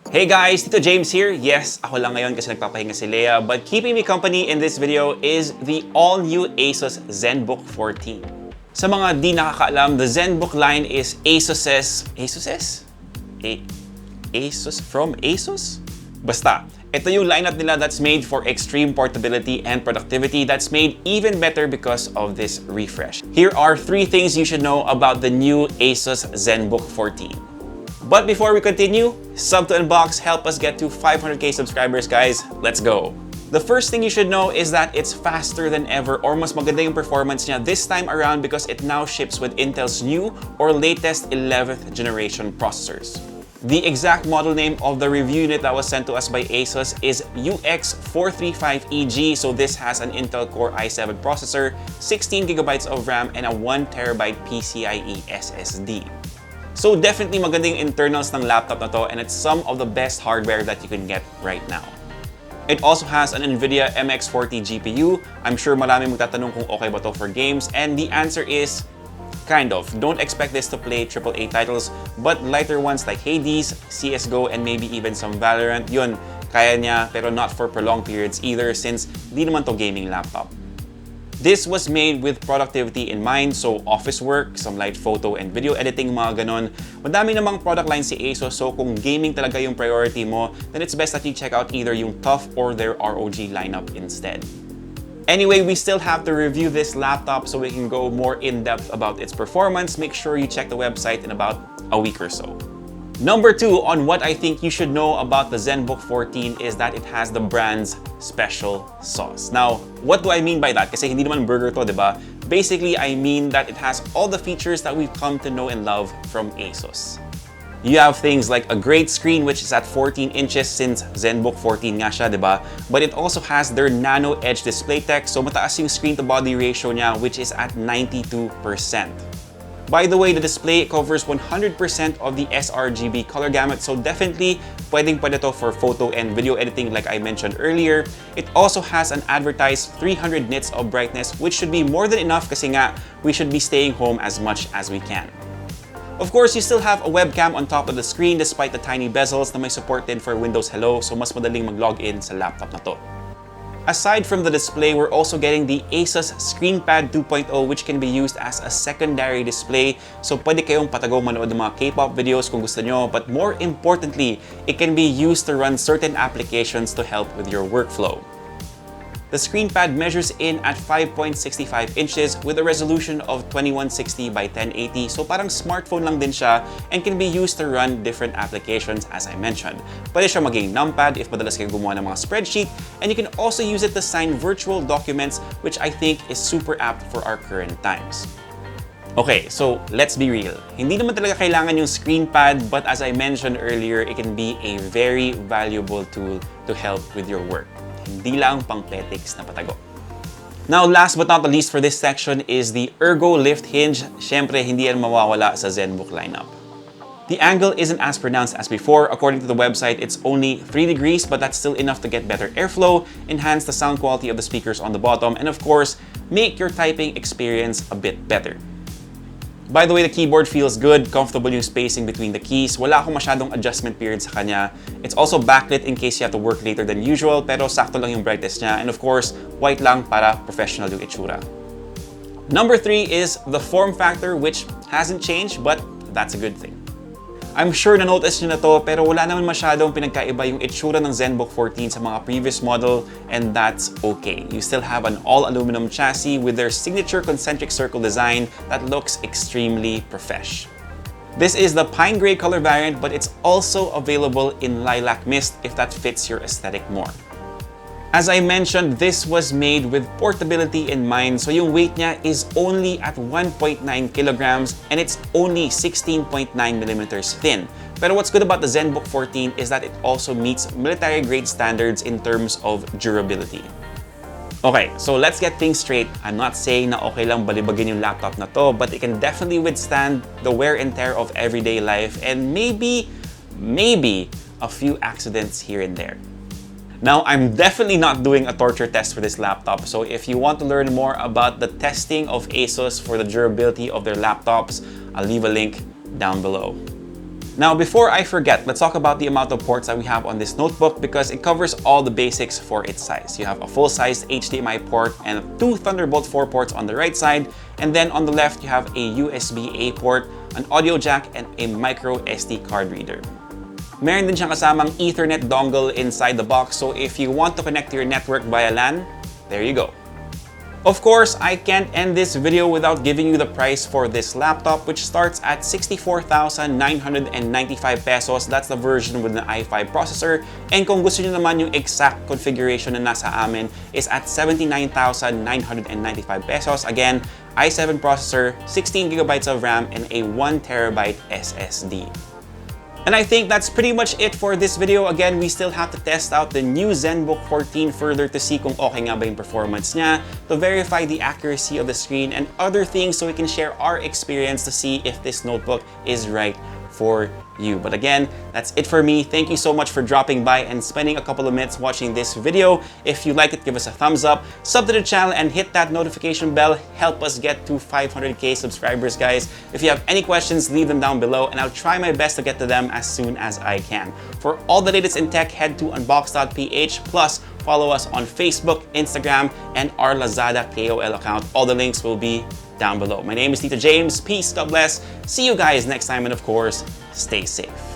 Hey guys, Tito James here. Yes, ako lang ngayon kasi nagpapahinga si Leia, but keeping me company in this video is the all-new Asus ZenBook 14. Sa mga di nakakaalam, the ZenBook line is Asus from Asus? Basta, ito yung lineup nila that's made for extreme portability and productivity that's made even better because of this refresh. Here are 3 things you should know about the new Asus ZenBook 14. But before we continue, sub to unbox, help us get to 500k subscribers, guys. Let's go! The first thing you should know is that it's faster than ever, or mas maganda yung performance niya this time around because it now ships with Intel's new or latest 11th generation processors. The exact model name of the review unit that was sent to us by Asus is UX435EG, so this has an Intel Core i7 processor, 16GB of RAM, and a 1TB PCIe SSD. So definitely maganda yung internals ng laptop na to, and it's some of the best hardware that you can get right now. It also has an NVIDIA MX40 GPU. I'm sure marami magtatanong kung okay ba to for games, and the answer is kind of. Don't expect this to play AAA titles, but lighter ones like Hades, CSGO, and maybe even some Valorant, yun, kaya niya, pero not for prolonged periods either since di naman to gaming laptop. This was made with productivity in mind, so office work, some light photo and video editing, mga ganon. Madami namang product line si Asus, so kung gaming talaga yung priority mo, then it's best that you check out either yung TUF or their ROG lineup instead. Anyway, we still have to review this laptop so we can go more in-depth about its performance. Make sure you check the website in about a week or so. Number 2 on what I think you should know about the ZenBook 14 is that it has the brand's special sauce. Now, what do I mean by that? Kasi hindi naman burger to, diba? Basically, I mean that it has all the features that we've come to know and love from Asus. You have things like a great screen, which is at 14 inches since ZenBook 14 nga siya, diba? But it also has their nano edge display tech, so mataas yung screen-to-body ratio niya, which is at 92%. By the way, the display covers 100% of the sRGB color gamut, so definitely pwede to for photo and video editing like I mentioned earlier. It also has an advertised 300 nits of brightness, which should be more than enough kasi nga we should be staying home as much as we can. Of course, you still have a webcam on top of the screen despite the tiny bezels na may support din for Windows Hello, so mas madaling mag-log in sa laptop na to. Aside from the display, we're also getting the Asus ScreenPad 2.0, which can be used as a secondary display. So pwede kayong patagong manood ng mga K-pop videos kung gusto nyo, but more importantly, it can be used to run certain applications to help with your workflow. The ScreenPad measures in at 5.65 inches with a resolution of 2160 by 1080, so parang smartphone lang din siya and can be used to run different applications as I mentioned. Pwede siya maging numpad if madalas kayo gumawa ng mga spreadsheet, and you can also use it to sign virtual documents, which I think is super apt for our current times. Okay, so let's be real. Hindi naman talaga kailangan yung ScreenPad, but as I mentioned earlier, it can be a very valuable tool to help with your work. Hindi lang pang petics na patago. Now, last but not the least for this section is the Ergo Lift Hinge. Syempre, hindi yan mawawala sa ZenBook lineup. The angle isn't as pronounced as before. According to the website, it's only 3 degrees, but that's still enough to get better airflow, enhance the sound quality of the speakers on the bottom, and of course, make your typing experience a bit better. By the way, the keyboard feels good, comfortable yung spacing between the keys. Wala akong masyadong adjustment period sa kanya. It's also backlit in case you have to work later than usual, pero sakto lang yung brightness niya. And of course, white lang para professional yung itsura. Number 3 is the form factor, which hasn't changed, but that's a good thing. I'm sure na-notice nyo na to, pero wala naman masyadong pinagkaiba yung itsura ng ZenBook 14 sa mga previous model, and that's okay. You still have an all-aluminum chassis with their signature concentric circle design that looks extremely profesh. This is the pine gray color variant, but it's also available in lilac mist if that fits your aesthetic more. As I mentioned, this was made with portability in mind, so yung weight niya is only at 1.9 kilograms and it's only 16.9 millimeters thin. Pero what's good about the ZenBook 14 is that it also meets military-grade standards in terms of durability. Okay, so let's get things straight. I'm not saying na okay lang balibagin yung laptop na to, but it can definitely withstand the wear and tear of everyday life and maybe a few accidents here and there. Now, I'm definitely not doing a torture test for this laptop, so if you want to learn more about the testing of Asus for the durability of their laptops, I'll leave a link down below. Now, before I forget, let's talk about the amount of ports that we have on this notebook because it covers all the basics for its size. You have a full-size HDMI port and 2 Thunderbolt 4 ports on the right side, and then on the left you have a USB-A port, an audio jack, and a micro SD card reader. Meron din siyang kasamang Ethernet dongle inside the box, so if you want to connect to your network via LAN, there you go. Of course, I can't end this video without giving you the price for this laptop, which starts at 64,995 pesos. That's the version with an i5 processor. And kung gusto nyo naman yung exact configuration na nasa amin is at 79,995 pesos. Again, i7 processor, 16 gigabytes of RAM, and a 1 terabyte SSD. And I think that's pretty much it for this video. Again, we still have to test out the new ZenBook 14 further to see kung okay nga ba yung performance niya, to verify the accuracy of the screen and other things so we can share our experience to see if this notebook is right for you. But again, that's it for me. Thank you so much for dropping by and spending a couple of minutes watching this video. If you like it, give us a thumbs up, sub to the channel, and hit that notification bell. Help us get to 500k subscribers, guys. If you have any questions, leave them down below, and I'll try my best to get to them as soon as I can. For all the latest in tech, head to unbox.ph, plus follow us on Facebook, Instagram, and our Lazada KOL account. All the links will be down below. My name is Tito James. Peace, God bless. See you guys next time, and of course, stay safe.